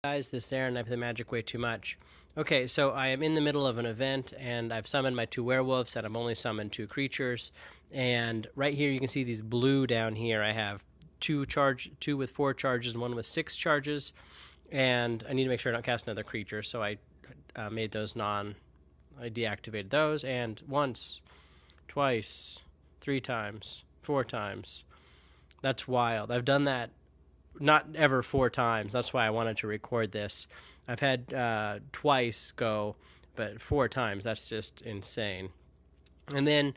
Guys, this is Aaron. I play Magic way too much. Okay, so I am in the middle of an event, and I've summoned my 2 werewolves, and I've only summoned 2 creatures. And right here, you can see these blue down here. I have two with 4 charges, and one with 6 charges. And I need to make sure I don't cast another creature, so I made those I deactivated those, and once, twice, 3 times, 4 times. That's wild. I've done that not ever 4 times. That's why I wanted to record this. I've had twice go, but 4 times, that's just insane. And then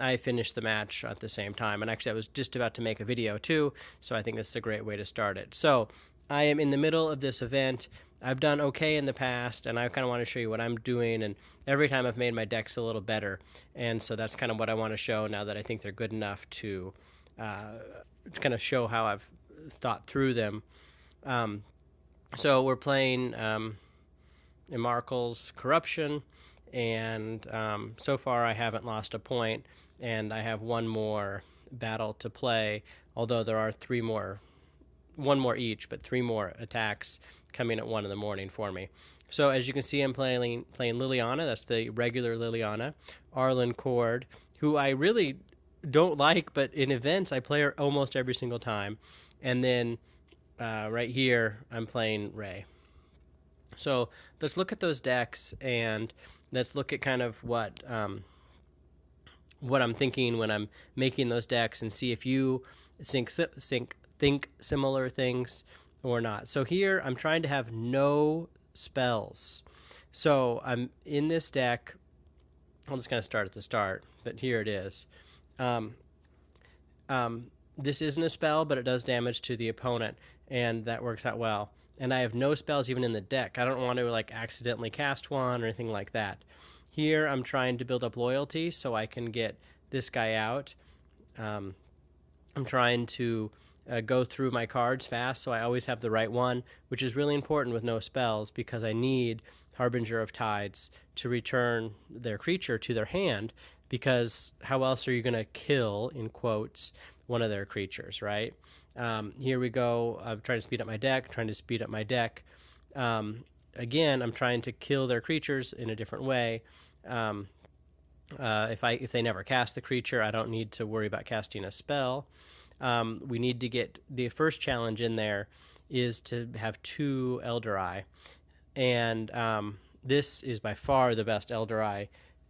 I finished the match at the same time. And actually, I was just about to make a video too, so I think this is a great way to start it. So I am in the middle of this event. I've done okay in the past, and I kind of want to show you what I'm doing. And every time I've made my decks a little better. And so that's kind of what I want to show now that I think they're good enough to kind of show how I've thought through them. So we're playing Emrakul's Corruption, and so far I haven't lost a point, and I have one more battle to play, although there are one more each, but 3 more attacks coming at 1 in the morning for me. So as you can see, I'm playing Liliana. That's the regular Liliana. Arlen Cord, who I really don't like, but in events I play her almost every single time. And then right here, I'm playing Ray. So let's look at those decks, and let's look at kind of what I'm thinking when I'm making those decks, and see if you think similar things or not. So here, I'm trying to have no spells. So I'm in this deck. I'll just kind of start at the start, but here it is. This isn't a spell, but it does damage to the opponent, and that works out well. And I have no spells even in the deck. I don't want to accidentally cast one or anything like that. Here I'm trying to build up loyalty so I can get this guy out. I'm trying to go through my cards fast so I always have the right one, which is really important with no spells because I need Harbinger of Tides to return their creature to their hand, because how else are you going to kill, in quotes, one of their creatures, right? Here we go. I'm trying to speed up my deck. Again, I'm trying to kill their creatures in a different way. If they never cast the creature, I don't need to worry about casting a spell. We need to get the first challenge in there is to have 2 Elder and this is by far the best Elder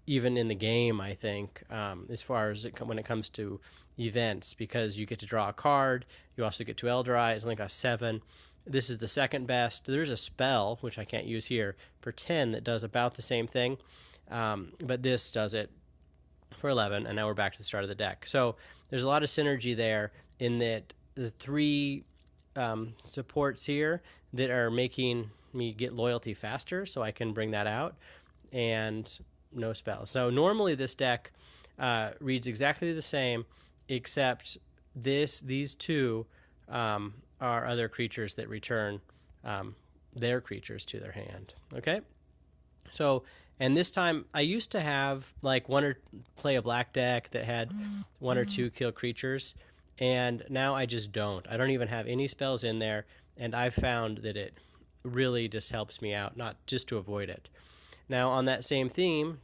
even in the game, I think, as far as when it comes to events, because you get to draw a card, you also get to Elder. It's only got 7. This is the second best. There's a spell, which I can't use here, for 10 that does about the same thing, but this does it for 11, and now we're back to the start of the deck. So there's a lot of synergy there in that the 3 supports here that are making me get loyalty faster, so I can bring that out, and no spells. So normally this deck reads exactly the same, except these 2 are other creatures that return their creatures to their hand. Okay? So, and this time I used to have play a black deck that had 1 or 2 kill creatures, and now I just don't. I don't even have any spells in there, and I've found that it really just helps me out, not just to avoid it. Now, on that same theme,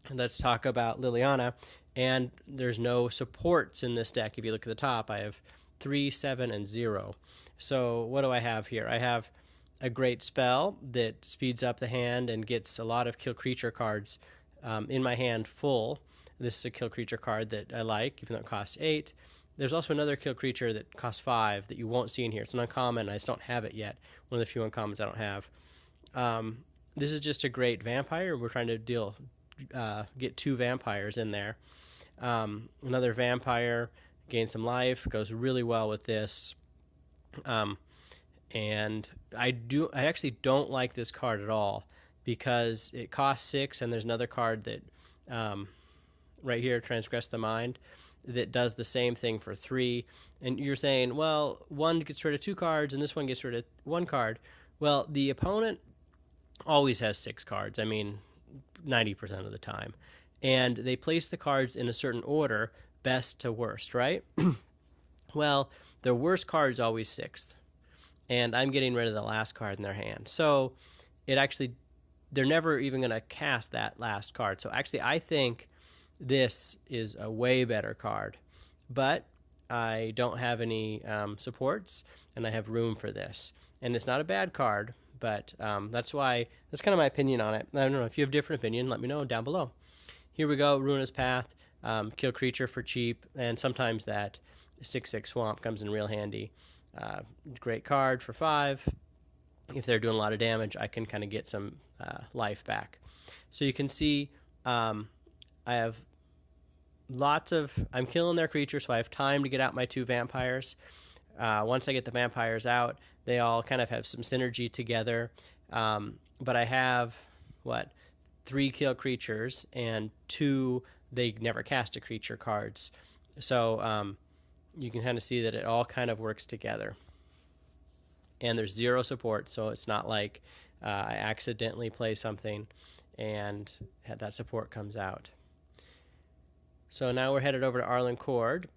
let's talk about Liliana, and there's no supports in this deck. If you look at the top, I have 3, 7, and 0. So what do I have here? I have a great spell that speeds up the hand and gets a lot of kill creature cards in my hand full. This is a kill creature card that I like, even though it costs 8. There's also another kill creature that costs 5 that you won't see in here. It's an uncommon, and I just don't have it yet. One of the few uncommons I don't have. This is just a great vampire. We're trying to get 2 vampires in there. Another vampire, gain some life, goes really well with this. And I actually don't like this card at all because it costs 6, and there's another card that right here, Transgress the Mind, that does the same thing for 3. And you're saying, well, one gets rid of 2 cards and this one gets rid of 1 card. Well, the opponent always has 6 cards. I mean, 90% of the time. And they place the cards in a certain order, best to worst, right? Well, their worst card is always 6th. and I'm getting rid of the last card in their hand. So it actually, they're never even going to cast that last card. So actually, I think this is a way better card, but I don't have any supports, and I have room for this. And it's not a bad card, but that's kind of my opinion on it. I don't know if you have a different opinion. Let me know down below. Here we go, Ruinous Path, kill creature for cheap, and sometimes that 6/6 swamp comes in real handy. Great card for 5. If they're doing a lot of damage, I can kind of get some life back. So you can see I have I'm killing their creatures, so I have time to get out my 2 vampires. Once I get the vampires out, they all kind of have some synergy together. But I have, 3 kill creatures and 2 they never cast a creature cards. So you can kind of see that it all kind of works together. And there's 0 support, so it's not like I accidentally play something and that support comes out. So now we're headed over to Arlen Cord.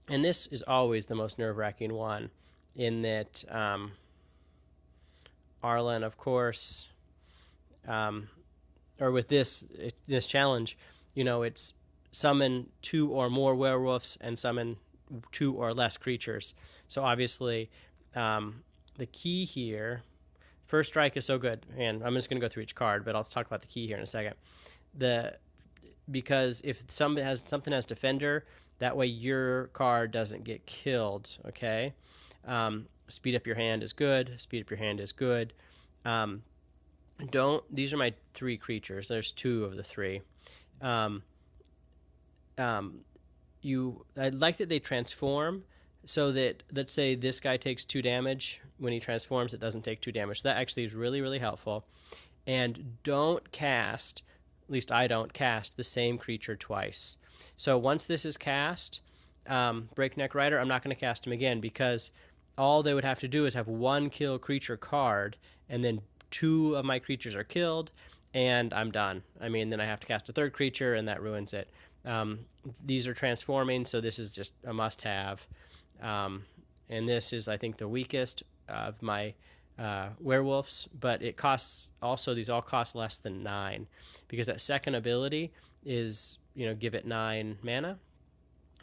And this is always the most nerve-wracking one, in that Arlen, of course, or with this challenge, it's summon 2 or more werewolves and summon 2 or less creatures. So obviously, the key here, first strike is so good, and I'm just going to go through each card, but I'll talk about the key here in a second. Because if something has defender, that way your card doesn't get killed. Okay, speed up your hand is good. Speed up your hand is good. These are my 3 creatures. There's 2 of the 3. I like that they transform, so that, let's say this guy takes 2 damage. When he transforms, it doesn't take 2 damage. So that actually is really, really helpful. And don't cast, at least I don't cast, the same creature twice. So once this is cast, Breakneck Rider, I'm not going to cast him again, because all they would have to do is have 1 kill creature card, and then 2 of my creatures are killed, and I'm done. Then I have to cast a 3rd creature, and that ruins it. These are transforming, so this is just a must-have. And this is, I think, the weakest of my werewolves, but it costs also, these all cost less than 9, because that second ability is, give it 9 mana,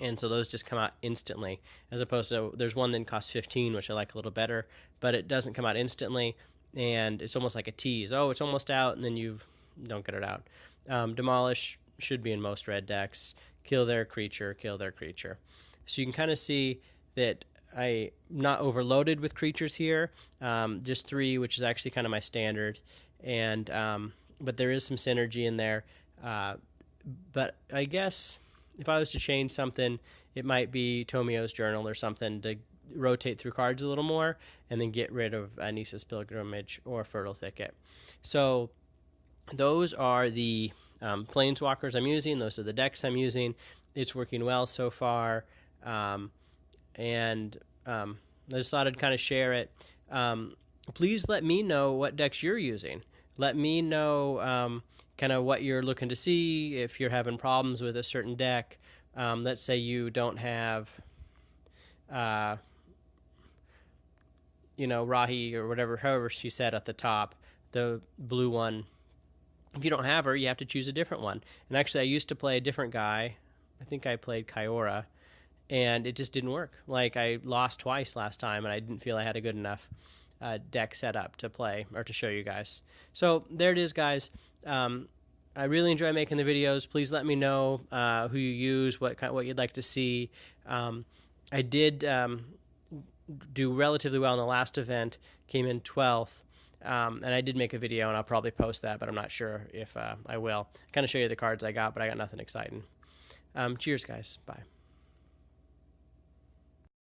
and so those just come out instantly, as opposed to, there's one that costs 15, which I like a little better, but it doesn't come out instantly, and it's almost like a tease. Oh, it's almost out, and then you don't get it out. Demolish should be in most red decks. Kill their creature, kill their creature. So you can kind of see that I'm not overloaded with creatures here, just 3, which is actually kind of my standard, and but there is some synergy in there. But I guess if I was to change something, it might be Tomio's Journal or something, to rotate through cards a little more, and then get rid of Anissa's Pilgrimage or Fertile Thicket. So those are the Planeswalkers I'm using. Those are the decks I'm using. It's working well so far. And I just thought I'd kind of share it. Please let me know what decks you're using. Let me know kind of what you're looking to see, if you're having problems with a certain deck. Let's say you don't have, Rahi or whatever, however she said at the top, the blue one. If you don't have her, you have to choose a different one. And actually, I used to play a different guy. I think I played Kyora, and it just didn't work. Like, I lost twice last time, and I didn't feel I had a good enough deck set up to play or to show you guys. So there it is, guys. I really enjoy making the videos. Please let me know who you use, what you'd like to see. I did do relatively well in the last event, came in 12th. And I did make a video, and I'll probably post that, but I'm not sure if I will. Kind of show you the cards I got, but I got nothing exciting. Cheers, guys. Bye.